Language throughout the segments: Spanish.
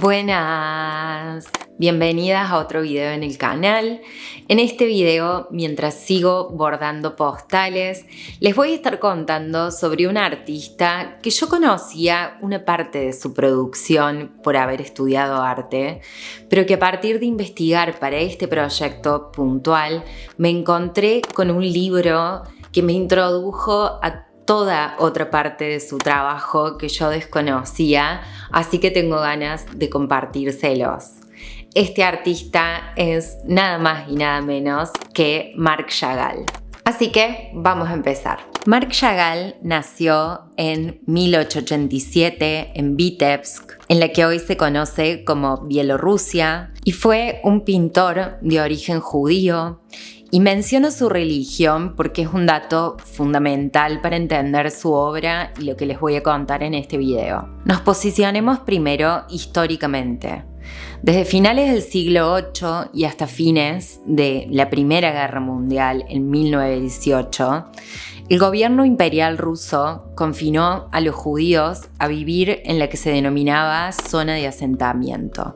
Buenas, bienvenidas a otro video en el canal. En este video, mientras sigo bordando postales, les voy a estar contando sobre una artista que yo conocía una parte de su producción por haber estudiado arte, pero que a partir de investigar para este proyecto puntual me encontré con un libro que me introdujo a toda otra parte de su trabajo que yo desconocía, así que tengo ganas de compartírselos. Este artista es nada más y nada menos que Marc Chagall. Así que vamos a empezar. Marc Chagall nació en 1887 en Vitebsk, en la que hoy se conoce como Bielorrusia, y fue un pintor de origen judío. Y menciono su religión porque es un dato fundamental para entender su obra y lo que les voy a contar en este video. Nos posicionemos primero históricamente. Desde finales del siglo VIII y hasta fines de la Primera Guerra Mundial en 1918, el gobierno imperial ruso confinó a los judíos a vivir en la que se denominaba zona de asentamiento,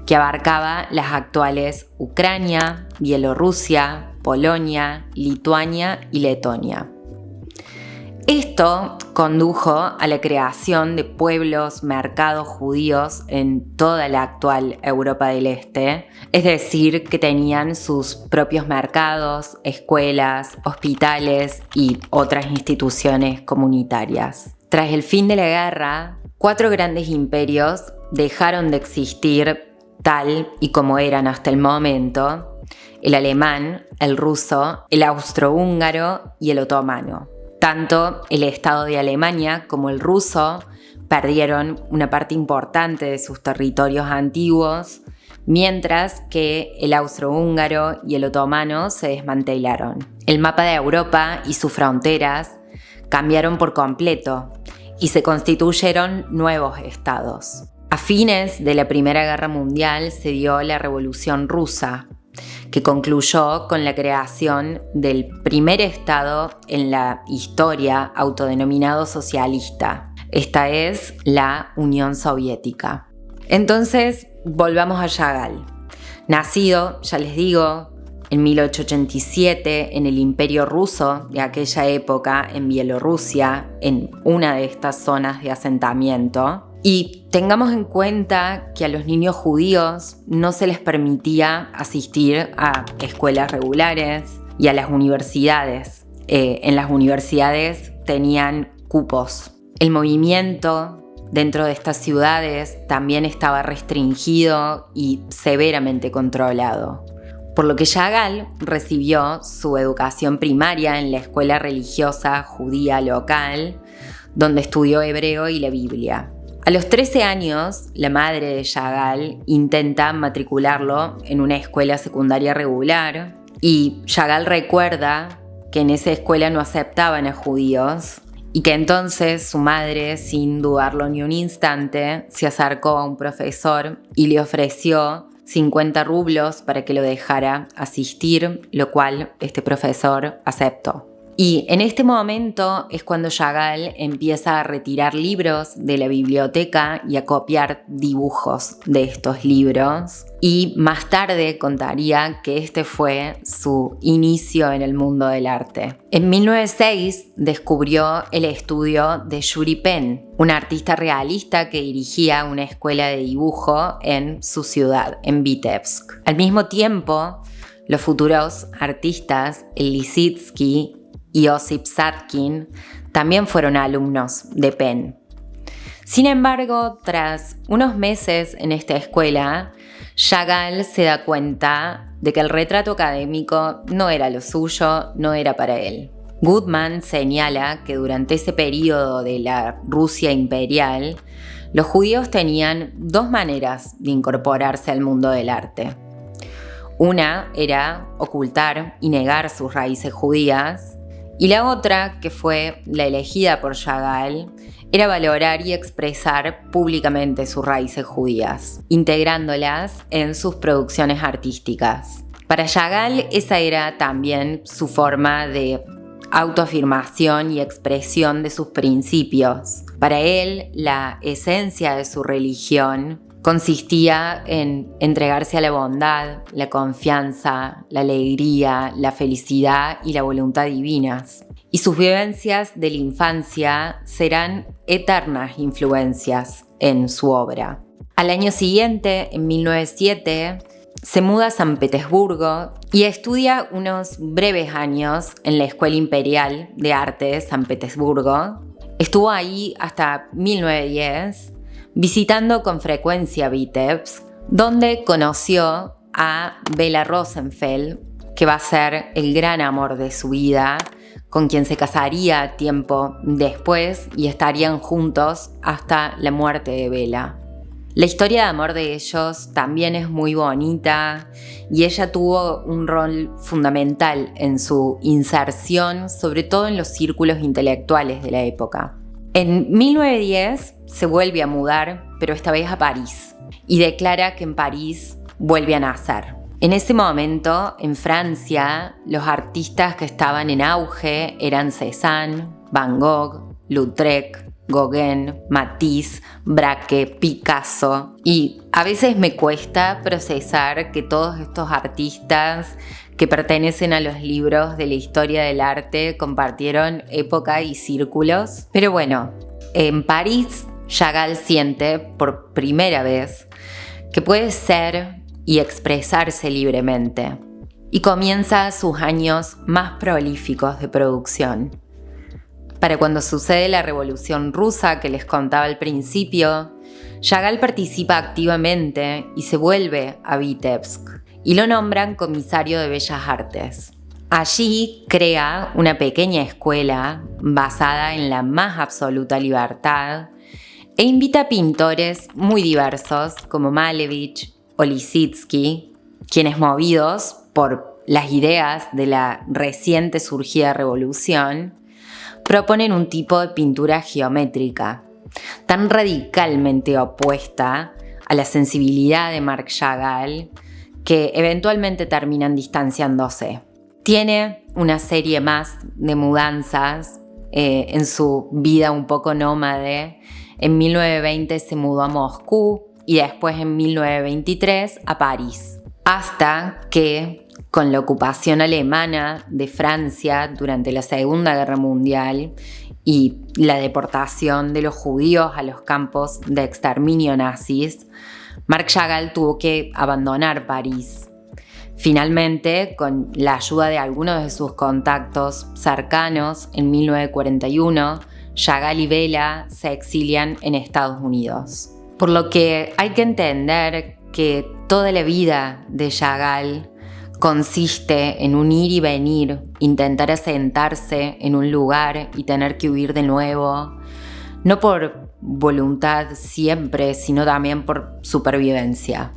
que abarcaba las actuales Ucrania, Bielorrusia, Polonia, Lituania y Letonia. Esto condujo a la creación de pueblos, mercados judíos en toda la actual Europa del Este, es decir, que tenían sus propios mercados, escuelas, hospitales y otras instituciones comunitarias. Tras el fin de la guerra, 4 grandes imperios dejaron de existir tal y como eran hasta el momento: el alemán, el ruso, el austrohúngaro y el otomano. Tanto el Estado de Alemania como el ruso perdieron una parte importante de sus territorios antiguos, mientras que el austrohúngaro y el otomano se desmantelaron. El mapa de Europa y sus fronteras cambiaron por completo y se constituyeron nuevos estados. A fines de la Primera Guerra Mundial se dio la Revolución Rusa, que concluyó con la creación del primer estado en la historia autodenominado socialista. Esta es la Unión Soviética. Entonces, volvamos a Chagall. Nacido, ya les digo, en 1887 en el Imperio Ruso de aquella época, en Bielorrusia, en una de estas zonas de asentamiento. Y tengamos en cuenta que a los niños judíos no se les permitía asistir a escuelas regulares y a las universidades. En las universidades tenían cupos. El movimiento dentro de estas ciudades también estaba restringido y severamente controlado, por lo que Chagall recibió su educación primaria en la escuela religiosa judía local, donde estudió hebreo y la Biblia. A los 13 años, la madre de Chagall intenta matricularlo en una escuela secundaria regular y Chagall recuerda que en esa escuela no aceptaban a judíos y que entonces su madre, sin dudarlo ni un instante, se acercó a un profesor y le ofreció 50 rublos para que lo dejara asistir, lo cual este profesor aceptó. Y en este momento es cuando Chagall empieza a retirar libros de la biblioteca y a copiar dibujos de estos libros. Y más tarde contaría que este fue su inicio en el mundo del arte. En 1906 descubrió el estudio de Yuri Pen, un artista realista que dirigía una escuela de dibujo en su ciudad, en Vitebsk. Al mismo tiempo, los futuros artistas Lissitzky y Osip Sadkin también fueron alumnos de Pen. Sin embargo, tras unos meses en esta escuela, Chagall se da cuenta de que el retrato académico no era lo suyo, no era para él. Goodman señala que durante ese periodo de la Rusia imperial, los judíos tenían 2 maneras de incorporarse al mundo del arte. Una era ocultar y negar sus raíces judías, y la otra, que fue la elegida por Chagall, era valorar y expresar públicamente sus raíces judías, integrándolas en sus producciones artísticas. Para Chagall esa era también su forma de autoafirmación y expresión de sus principios. Para él, la esencia de su religión consistía en entregarse a la bondad, la confianza, la alegría, la felicidad y la voluntad divinas. Y sus vivencias de la infancia serán eternas influencias en su obra. Al año siguiente, en 1907, se muda a San Petersburgo y estudia unos breves años en la Escuela Imperial de Arte de San Petersburgo. Estuvo ahí hasta 1910, visitando con frecuencia Vitebsk, donde conoció a Bela Rosenfeld, que va a ser el gran amor de su vida, con quien se casaría tiempo después y estarían juntos hasta la muerte de Bela. La historia de amor de ellos también es muy bonita y ella tuvo un rol fundamental en su inserción, sobre todo en los círculos intelectuales de la época. En 1910 se vuelve a mudar, pero esta vez a París, y declara que en París vuelve a nacer. En ese momento, en Francia, los artistas que estaban en auge eran Cézanne, Van Gogh, Lautrec, Gauguin, Matisse, Braque, Picasso, y a veces me cuesta procesar que todos estos artistas que pertenecen a los libros de la historia del arte compartieron época y círculos. Pero bueno, en París, Chagall siente por primera vez que puede ser y expresarse libremente, y comienza sus años más prolíficos de producción. Para cuando sucede la Revolución Rusa que les contaba al principio, Chagall participa activamente y se vuelve a Vitebsk y lo nombran comisario de Bellas Artes. Allí crea una pequeña escuela basada en la más absoluta libertad e invita a pintores muy diversos como Malevich o Lissitzky, quienes, movidos por las ideas de la reciente surgida revolución, proponen un tipo de pintura geométrica tan radicalmente opuesta a la sensibilidad de Marc Chagall que eventualmente terminan distanciándose. Tiene una serie más de mudanzas en su vida un poco nómade. En 1920 se mudó a Moscú y después en 1923 a París, hasta que con la ocupación alemana de Francia durante la Segunda Guerra Mundial y la deportación de los judíos a los campos de exterminio nazis, Marc Chagall tuvo que abandonar París. Finalmente, con la ayuda de algunos de sus contactos cercanos, en 1941, Chagall y Bela se exilian en Estados Unidos. Por lo que hay que entender que toda la vida de Chagall consiste en un ir y venir, intentar asentarse en un lugar y tener que huir de nuevo, no por voluntad siempre, sino también por supervivencia.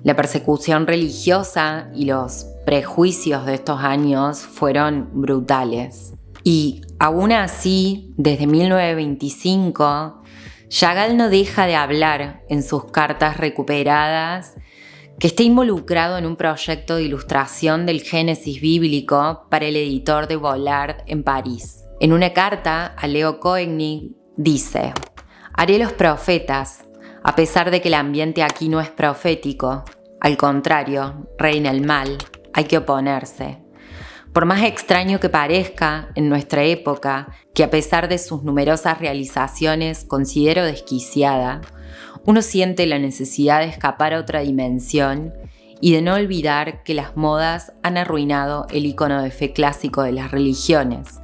La persecución religiosa y los prejuicios de estos años fueron brutales. Y aún así, desde 1925, Chagall no deja de hablar en sus cartas recuperadas que está involucrado en un proyecto de ilustración del Génesis bíblico para el editor de Vollard en París. En una carta a Leo Koegnig dice: «Haré los profetas, a pesar de que el ambiente aquí no es profético. Al contrario, reina el mal, hay que oponerse. Por más extraño que parezca en nuestra época, que a pesar de sus numerosas realizaciones considero desquiciada, uno siente la necesidad de escapar a otra dimensión y de no olvidar que las modas han arruinado el icono de fe clásico de las religiones.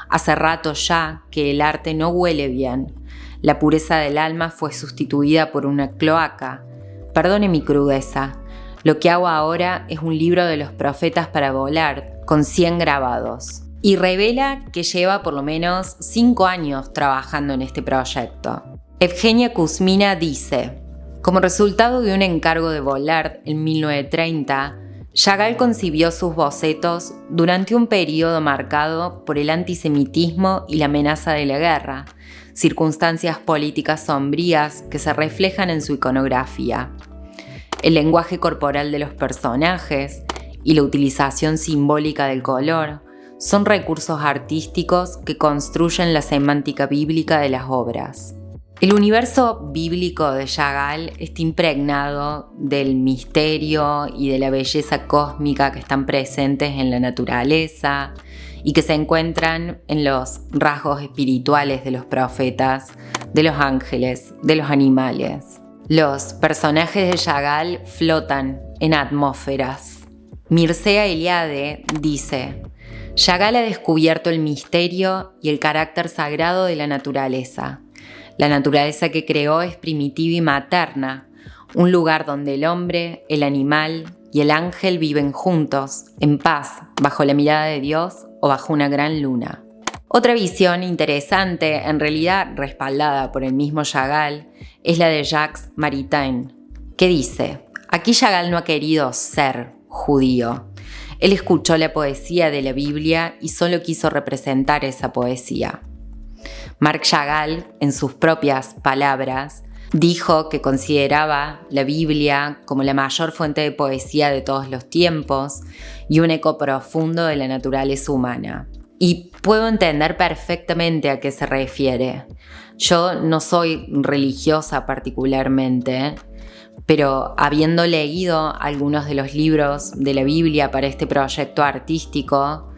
Hace rato ya que el arte no huele bien. La pureza del alma fue sustituida por una cloaca. Perdone mi crudeza. Lo que hago ahora es un libro de los profetas para Vollard, con 100 grabados». Y revela que lleva por lo menos 5 años trabajando en este proyecto. Evgenia Kuzmina dice: «Como resultado de un encargo de Vollard en 1930, Chagall concibió sus bocetos durante un periodo marcado por el antisemitismo y la amenaza de la guerra, circunstancias políticas sombrías que se reflejan en su iconografía. El lenguaje corporal de los personajes y la utilización simbólica del color son recursos artísticos que construyen la semántica bíblica de las obras. El universo bíblico de Chagall está impregnado del misterio y de la belleza cósmica que están presentes en la naturaleza y que se encuentran en los rasgos espirituales de los profetas, de los ángeles, de los animales. Los personajes de Chagall flotan en atmósferas. Mircea Eliade dice: Chagall ha descubierto el misterio y el carácter sagrado de la naturaleza. La naturaleza que creó es primitiva y materna, un lugar donde el hombre, el animal y el ángel viven juntos, en paz, bajo la mirada de Dios o bajo una gran luna. Otra visión interesante, en realidad respaldada por el mismo Chagall, es la de Jacques Maritain, que dice: aquí Chagall no ha querido ser judío. Él escuchó la poesía de la Biblia y solo quiso representar esa poesía. Marc Chagall, en sus propias palabras, dijo que consideraba la Biblia como la mayor fuente de poesía de todos los tiempos y un eco profundo de la naturaleza humana. Y puedo entender perfectamente a qué se refiere. Yo no soy religiosa particularmente, pero habiendo leído algunos de los libros de la Biblia para este proyecto artístico,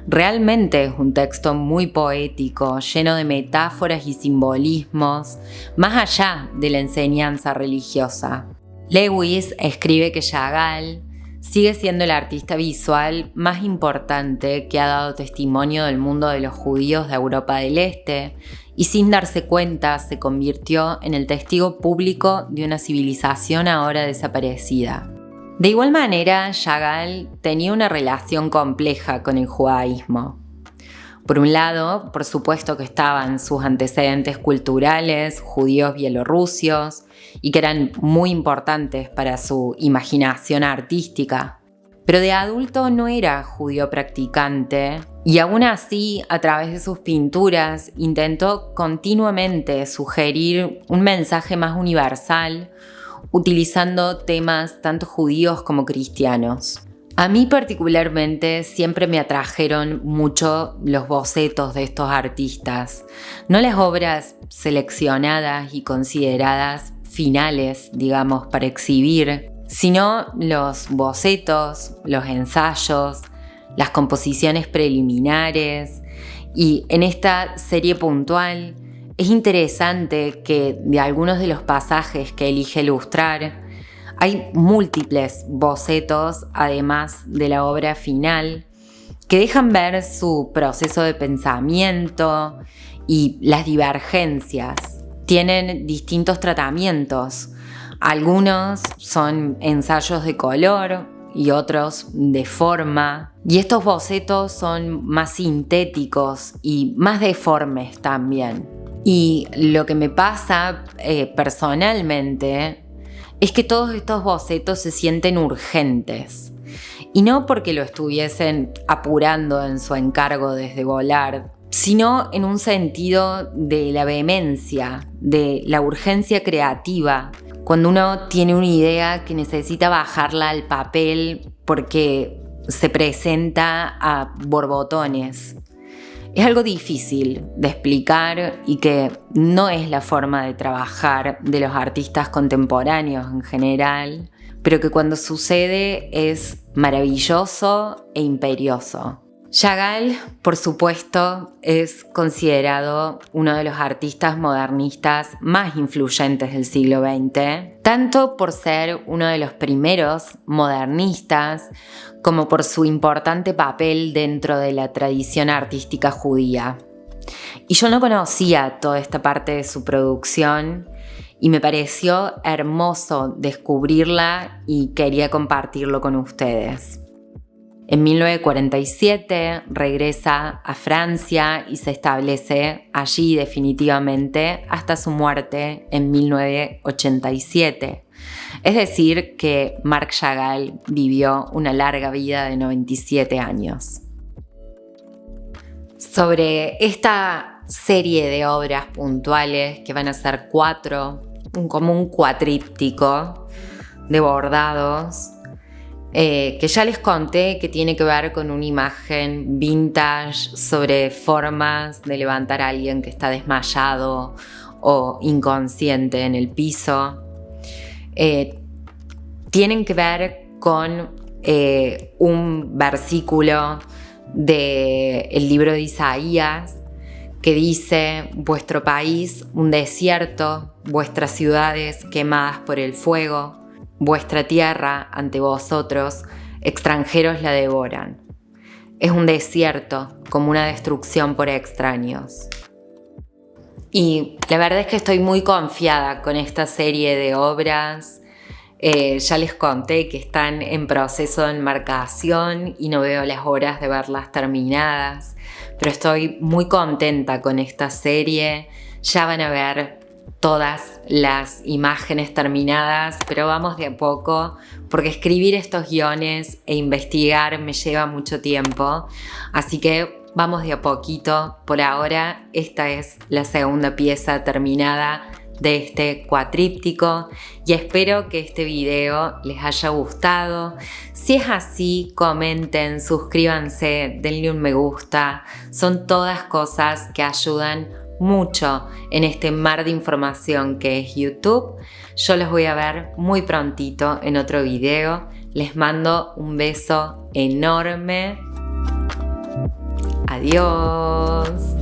realmente es un texto muy poético, lleno de metáforas y simbolismos, más allá de la enseñanza religiosa. Lewis escribe que Chagall sigue siendo el artista visual más importante que ha dado testimonio del mundo de los judíos de Europa del Este y sin darse cuenta se convirtió en el testigo público de una civilización ahora desaparecida. De igual manera, Chagall tenía una relación compleja con el judaísmo. Por un lado, por supuesto que estaban sus antecedentes culturales, judíos bielorrusios, y que eran muy importantes para su imaginación artística. Pero de adulto no era judío practicante, y aún así, a través de sus pinturas, intentó continuamente sugerir un mensaje más universal, utilizando temas tanto judíos como cristianos. A mí particularmente siempre me atrajeron mucho los bocetos de estos artistas, no las obras seleccionadas y consideradas finales, digamos, para exhibir, sino los bocetos, los ensayos, las composiciones preliminares. Y en esta serie puntual es interesante que de algunos de los pasajes que elige ilustrar hay múltiples bocetos, además de la obra final, que dejan ver su proceso de pensamiento y las divergencias. Tienen distintos tratamientos. Algunos son ensayos de color y otros de forma. Y estos bocetos son más sintéticos y más deformes también. Y lo que me pasa personalmente es que todos estos bocetos se sienten urgentes. Y no porque lo estuviesen apurando en su encargo desde Vollard, sino en un sentido de la vehemencia, de la urgencia creativa, cuando uno tiene una idea que necesita bajarla al papel porque se presenta a borbotones. Es algo difícil de explicar y que no es la forma de trabajar de los artistas contemporáneos en general, pero que cuando sucede es maravilloso e imperioso. Chagall, por supuesto, es considerado uno de los artistas modernistas más influyentes del siglo XX, tanto por ser uno de los primeros modernistas como por su importante papel dentro de la tradición artística judía. Y yo no conocía toda esta parte de su producción y me pareció hermoso descubrirla y quería compartirlo con ustedes. En 1947 regresa a Francia y se establece allí definitivamente hasta su muerte en 1987. Es decir, que Marc Chagall vivió una larga vida de 97 años. Sobre esta serie de obras puntuales, que van a ser 4, como un cuatríptico de bordados, que ya les conté que tiene que ver con una imagen vintage sobre formas de levantar a alguien que está desmayado o inconsciente en el piso. Tienen que ver con un versículo del libro de Isaías que dice: vuestro país un desierto, vuestras ciudades quemadas por el fuego, vuestra tierra ante vosotros, extranjeros la devoran. Es un desierto, como una destrucción por extraños. Y la verdad es que estoy muy confiada con esta serie de obras. Ya les conté que están en proceso de enmarcación y no veo las horas de verlas terminadas, pero estoy muy contenta con esta serie. Ya van a ver todas las imágenes terminadas, pero vamos de a poco, porque escribir estos guiones e investigar me lleva mucho tiempo, así que vamos de a poquito. Por ahora, esta es la segunda pieza terminada de este cuatríptico y espero que este video les haya gustado. Si es así, comenten, suscríbanse, denle un me gusta. Son todas cosas que ayudan mucho en este mar de información que es YouTube. Yo los voy a ver muy prontito en otro video. Les mando un beso enorme. Adiós.